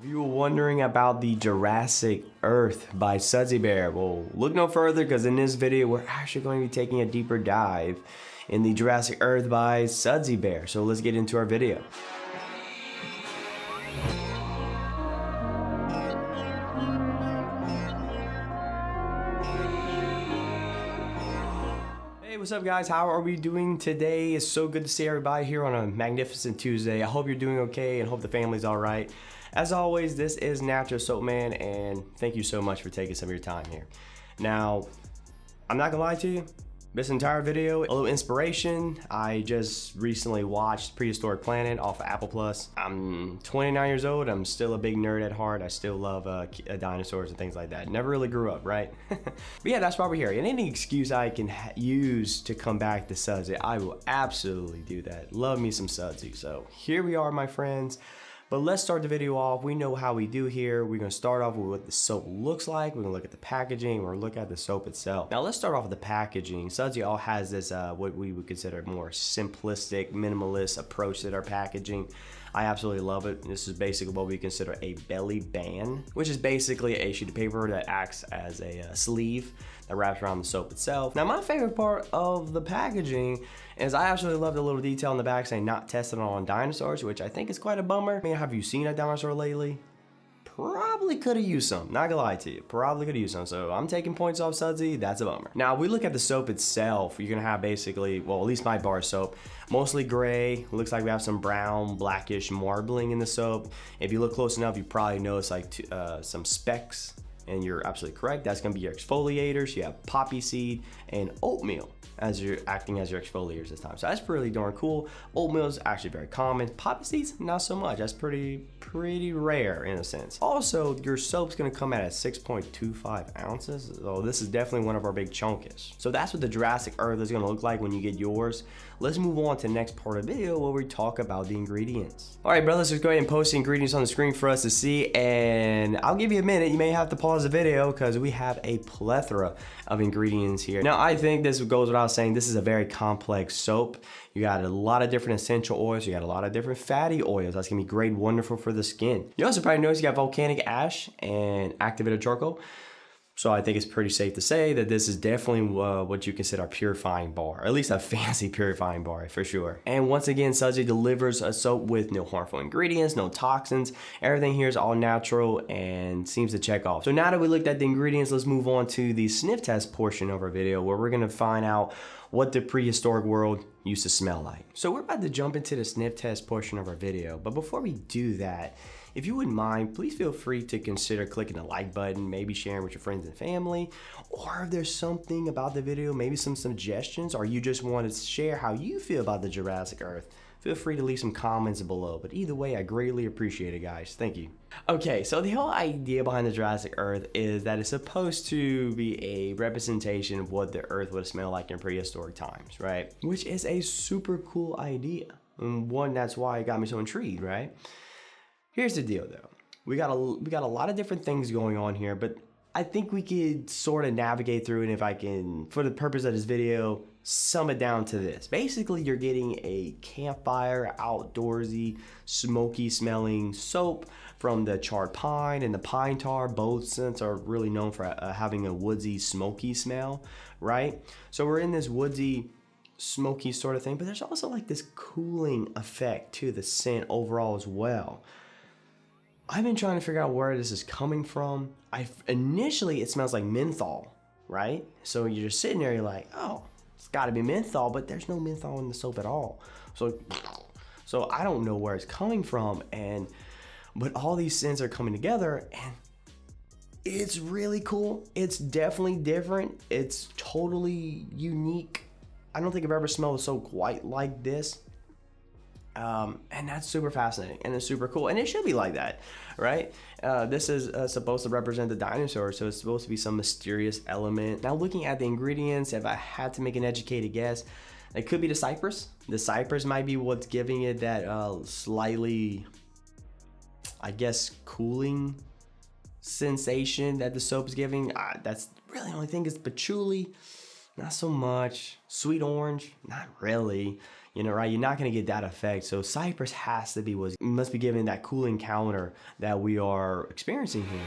If you were wondering about the Jurassic Earth by Sudsy Bear, well, look no further because in this video we're actually going to be taking a deeper dive in the Jurassic Earth by Sudsy Bear. So let's get into our video. Hey, what's up guys? How are we doing today? It's so good to see everybody here on a magnificent Tuesday. I hope you're doing okay and hope the family's all right. As always, this is Natural Soap Man, and thank you so much for taking some of your time here. Now, I'm not gonna lie to you, this entire video, a little inspiration. I just recently watched Prehistoric Planet off of Apple Plus. I'm 29 years old, I'm still a big nerd at heart. I still love dinosaurs and things like that. Never really grew up, right? But yeah, that's why we're here. And any excuse I can use to come back to Sudsy, I will absolutely do that. Love me some Sudsy. So here we are, my friends. But let's start the video off. We know how we do here. We're gonna start off with what the soap looks like. We're gonna look at the packaging. We're gonna look at the soap itself. Now let's start off with the packaging. Sudsy all has this, what we would consider more simplistic, minimalist approach to their packaging. I absolutely love it. This is basically what we consider a belly band, which is basically a sheet of paper that acts as a sleeve that wraps around the soap itself. Now my favorite part of the packaging is I absolutely love the little detail in the back saying not tested on dinosaurs, which I think is quite a bummer. I mean, have you seen a dinosaur lately? Probably could have used some, not gonna lie to you, probably could have used some. So I'm taking points off Sudsy, that's a bummer. Now we look at the soap itself, you're gonna have basically, well, at least my bar soap, mostly gray. Looks like we have some brown, blackish marbling in the soap. If you look close enough, you probably notice like some specks, and you're absolutely correct. That's gonna be your exfoliators. You have poppy seed and oatmeal as you're acting as your exfoliators this time. So that's pretty darn cool. Oatmeal is actually very common. Poppy seeds, not so much. That's pretty rare in a sense. Also, your soap's gonna come out at 6.25 ounces. So this is definitely one of our big chunkies. So that's what the Jurassic Earth is gonna look like when you get yours. Let's move on to the next part of the video where we talk about the ingredients. All right, brothers, let's go ahead and post the ingredients on the screen for us to see. And I'll give you a minute. You may have to pause the video because we have a plethora of ingredients here. Now, I think this goes without saying, this is a very complex soap. You got a lot of different essential oils. You got a lot of different fatty oils. That's gonna be great, wonderful for the skin. You also probably notice you got volcanic ash and activated charcoal. So I think it's pretty safe to say that this is definitely what you consider a purifying bar, or at least a fancy purifying bar for sure. And once again, Sudsy delivers a soap with no harmful ingredients, no toxins. Everything here is all natural and seems to check off. So now that we looked at the ingredients, let's move on to the sniff test portion of our video where we're gonna find out what the prehistoric world used to smell like. So we're about to jump into the sniff test portion of our video, but before we do that, if you wouldn't mind, please feel free to consider clicking the like button, maybe sharing with your friends and family, or if there's something about the video, maybe some suggestions, or you just want to share how you feel about the Jurassic Earth, feel free to leave some comments below. But either way, I greatly appreciate it, guys. Thank you. Okay, so the whole idea behind the Jurassic Earth is that it's supposed to be a representation of what the Earth would smell like in prehistoric times, right? Which is a super cool idea. And one, that's why it got me so intrigued, right? Here's the deal though. We got a lot of different things going on here, but I think we could sort of navigate through it if I can, for the purpose of this video, sum it down to this. Basically, you're getting a campfire, outdoorsy, smoky smelling soap from the charred pine and the pine tar. Both scents are really known for having a woodsy, smoky smell, right? So we're in this woodsy, smoky sort of thing, but there's also like this cooling effect to the scent overall as well. I've been trying to figure out where this is coming from. Initially, it smells like menthol, right? So you're just sitting there, you're like, oh, it's gotta be menthol, but there's no menthol in the soap at all. So I don't know where it's coming from, but all these scents are coming together, and it's really cool. It's definitely different. It's totally unique. I don't think I've ever smelled a soap quite like this. And that's super fascinating and it's super cool, and it should be like that, right? This is supposed to represent the dinosaurs, so it's supposed to be some mysterious element. Now, looking at the ingredients, if I had to make an educated guess, it could be the cypress. The cypress might be what's giving it that slightly, I guess, cooling sensation that the soap is giving. That's really the only thing is patchouli. Not so much. Sweet orange, not really. You know, right? You're not gonna get that effect. So cypress has to be what must be giving that cooling counter that we are experiencing here.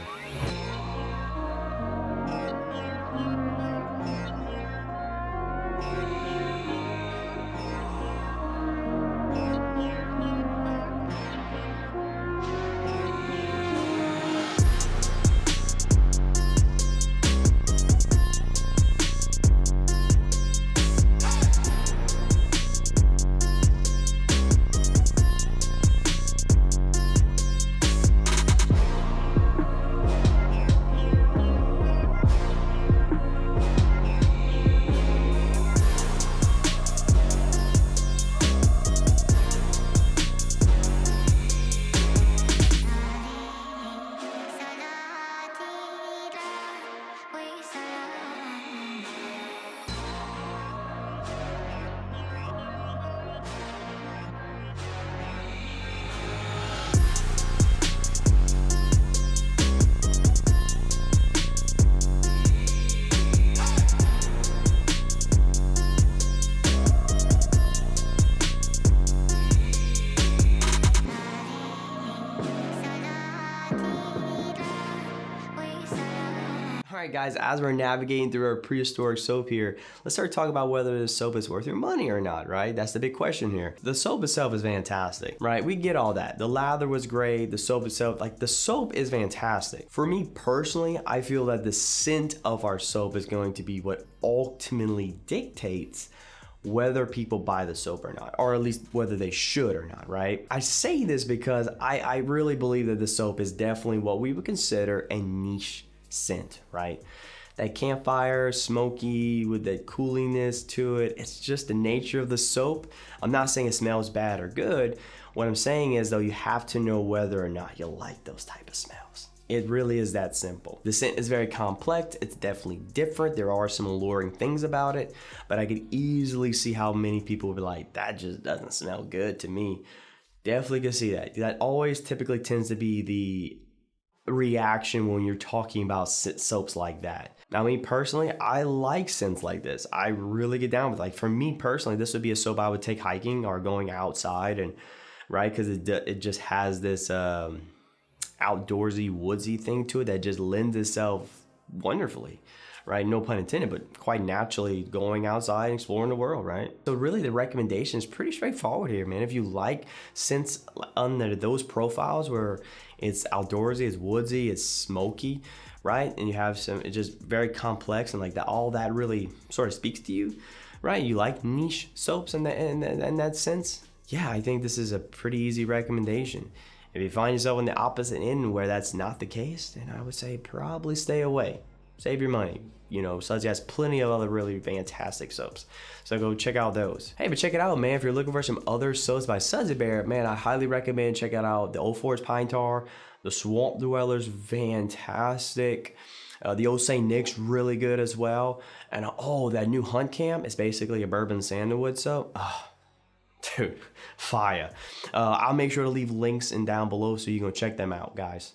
Alright guys, as we're navigating through our prehistoric soap here, let's start talking about whether this soap is worth your money or not, right? That's the big question here. The soap itself is fantastic, right? We get all that. The lather was great, the soap itself, like the soap is fantastic. For me personally, I feel that the scent of our soap is going to be what ultimately dictates whether people buy the soap or not, or at least whether they should or not, right? I say this because I really believe that the soap is definitely what we would consider a niche scent, right? That campfire, smoky with that cooliness to it. It's just the nature of the soap. I'm not saying it smells bad or good. What I'm saying is though, you have to know whether or not you like those type of smells. It really is that simple. The scent is very complex. It's definitely different. There are some alluring things about it, but I could easily see how many people would be like, that just doesn't smell good to me. Definitely can see that. That always typically tends to be the reaction when you're talking about soaps like that. Now, me personally, I like scents like this. I really get down with, like, for me personally, this would be a soap I would take hiking or going outside, and right, because it just has this outdoorsy, woodsy thing to it that just lends itself wonderfully, right? No pun intended, but quite naturally going outside and exploring the world, right? So really the recommendation is pretty straightforward here, man. If you like scents under those profiles where it's outdoorsy, it's woodsy, it's smoky, right? And you have some, it's just very complex and like that, all that really sort of speaks to you, right? You like niche soaps in that sense. Yeah, I think this is a pretty easy recommendation. If you find yourself on the opposite end where that's not the case, then I would say probably stay away. Save your money. You know, Sudsy has plenty of other really fantastic soaps. So go check out those. Hey, but check it out, man. If you're looking for some other soaps by Sudsy Bear, man, I highly recommend checking out the Old Forest Pine Tar, the Swamp Dwellers, fantastic. The Old St. Nick's really good as well. And oh, that new Hunt Camp is basically a bourbon sandalwood soap. Oh, dude, fire. I'll make sure to leave links down below so you can check them out, guys.